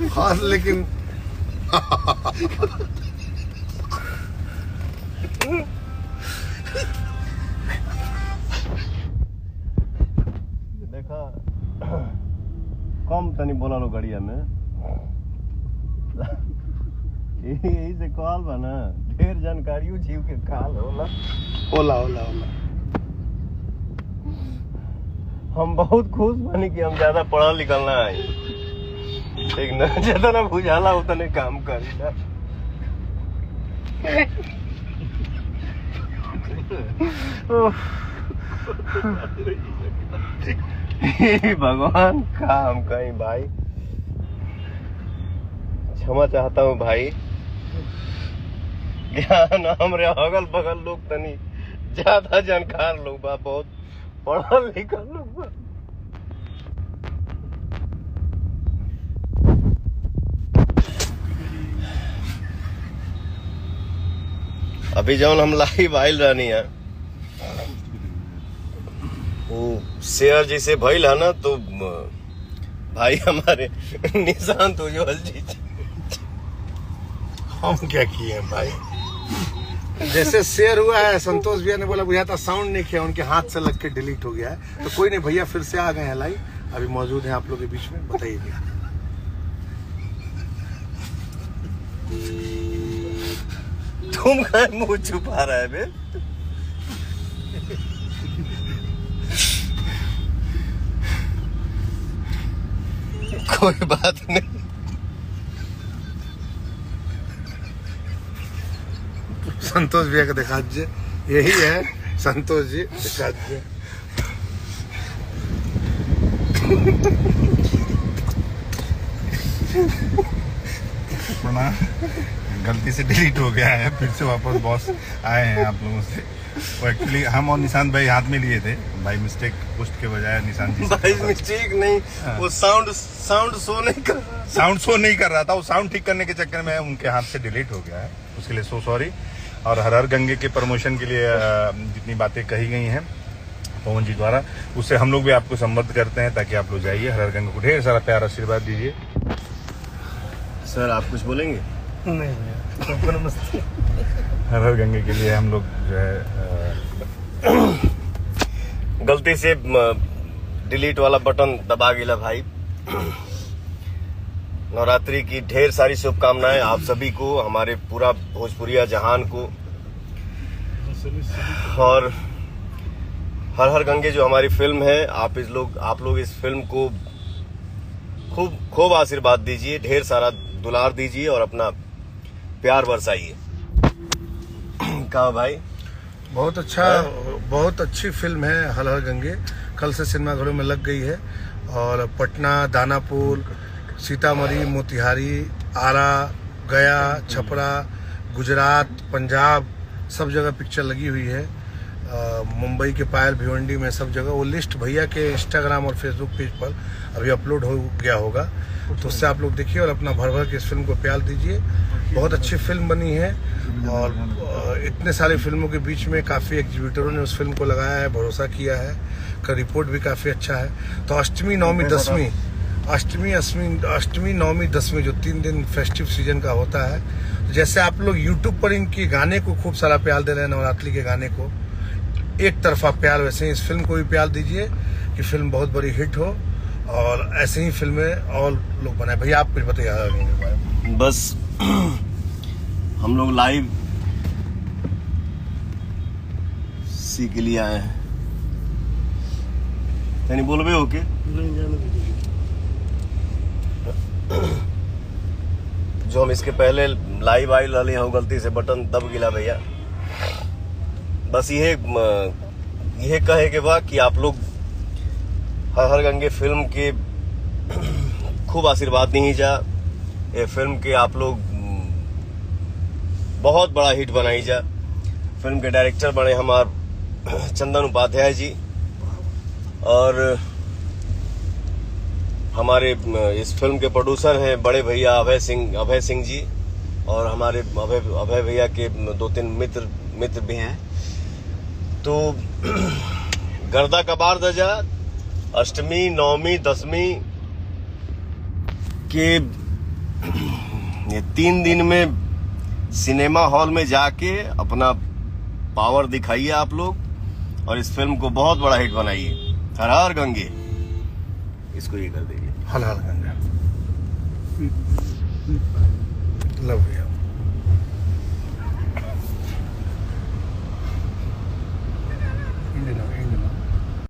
खास लेकिन देखा कम तनी बोला लो गड़िया में यही से कहल बा ना, ढेर जानकारियों जीव के काल होला। होला होला होला। हम बहुत खुश बनी कि हम ज्यादा पढ़ा लिखल ना है, ठीक ना, जितना बुझाला उतने काम करी। भगवान काम कहीं भाई, क्षमा चाहता हूँ भाई। ज्ञान हमरे अगल बगल लोग तनी ज्यादा जानकार लोग बा, बहुत पढ़ल लिखल लोग बा। अभी जब हम लाइव आइल रहनी है, वो शेयर जैसे भइल है ना, तो भाई हमारे निशांत उज्ज्वल जी हम क्या किए हैं भाई, जैसे शेयर हुआ है संतोष भैया ने बोला भैया था साउंड नहीं किया, उनके हाथ से लग के डिलीट हो गया है। तो कोई नहीं भैया फिर से आ गए हैं लाइव, अभी मौजूद हैं आप लोग के बीच में, बताइए भैया। तुम कहाँ मुंह छुपा रहा है बे? कोई बात नहीं, संतोष भैया का दिखा दीजिए, यही है संतोष जी, दिखा दीजिए। गलती से डिलीट हो गया है, फिर से वापस बॉस आए हैं आप लोगों से। वो एक्चुअली हम और निशांत भाई हाथ में लिए थे, बाई मिस्टेक पोस्ट के बजाय निशांत जी। भाई मिस्टेक नहीं, वो साउंड शो नहीं कर रहा, साउंड शो नहीं कर रहा था, वो साउंड ठीक करने के चक्कर में उनके हाथ से डिलीट हो गया है, उसके लिए सो सॉरी। और हर हर गंगे के प्रमोशन के लिए जितनी बातें कही गई हैं पवन जी द्वारा, उससे हम लोग भी आपको संबद्ध करते हैं, ताकि आप लोग जाइए, हर हर गंगे को ढेर सारा प्यार आशीर्वाद दीजिए। सर आप कुछ बोलेंगे? नहीं भैया, सबको नमस्ते। हर हर गंगे के लिए हम लोग जो है गलती से डिलीट वाला बटन दबा गिला भाई। नवरात्रि की ढेर सारी शुभकामनाएं आप सभी को, हमारे पूरा भोजपुरिया जहान को। और हर हर गंगे जो हमारी फिल्म है, आप लोग इस फिल्म को खूब आशीर्वाद दीजिए, ढेर सारा दुलार दीजिए और अपना प्यार बरसाइए। कहा भाई? बहुत अच्छा, बहुत अच्छी फिल्म है हर हर गंगे, कल से सिनेमाघरों में लग गई है। और पटना, दानापुर, सीतामढ़ी, मोतिहारी, आरा, गया, छपरा, गुजरात, पंजाब, सब जगह पिक्चर लगी हुई है। मुंबई के पायल भिवंडी में, सब जगह। वो लिस्ट भैया के इंस्टाग्राम और फेसबुक पेज पर अभी अपलोड हो गया होगा, तो उससे आप लोग देखिए और अपना भर भर के इस फिल्म को प्यार दीजिए। बहुत अच्छी फिल्म बनी है और इतने सारी फिल्मों के बीच में काफ़ी एग्जीबिटरों ने उस फिल्म को लगाया है, भरोसा किया है, का रिपोर्ट भी काफ़ी अच्छा है। तो अष्टमी, नवमी, दसवीं, अष्टमी, नवमी, दसवीं जो 3 दिन फेस्टिव सीजन का होता है, जैसे आप लोग यूट्यूब पर इनके गाने को खूब सारा प्यार दे रहे हैं, नवरात्रि के गाने को एक तरफा प्यार, वैसे ही इस फिल्म को भी प्यार दीजिए कि फिल्म बहुत बड़ी हिट हो और ऐसे ही फिल्में और लोग बनाए। भैया आप कुछ बताइए। बस हम लोग लाइव सी के लिए आए हैं, यानी बोलबे हो के जो हम इसके पहले लाइव आई लाली हो, गलती से बटन दब गिला भैया। बस यह कहे के बा कि आप लोग हर हर गंगे फिल्म के खूब आशीर्वाद दी जा, ये फिल्म के आप लोग बहुत बड़ा हिट बनाई जा। फिल्म के डायरेक्टर बने हमारे चंदन उपाध्याय जी और हमारे इस फिल्म के प्रोड्यूसर हैं बड़े भैया अभय सिंह जी, और हमारे अभय भैया के 2-3 मित्र भी हैं। तो गर्दा कबार दजा अष्टमी, नवमी, दसवीं के ये 3 दिन में सिनेमा हॉल में जाके अपना पावर दिखाइए आप लोग और इस फिल्म को बहुत बड़ा हिट बनाइए। हर हर गंगे, इसको ये कर दीजिए। हर हर गंगा। Love you.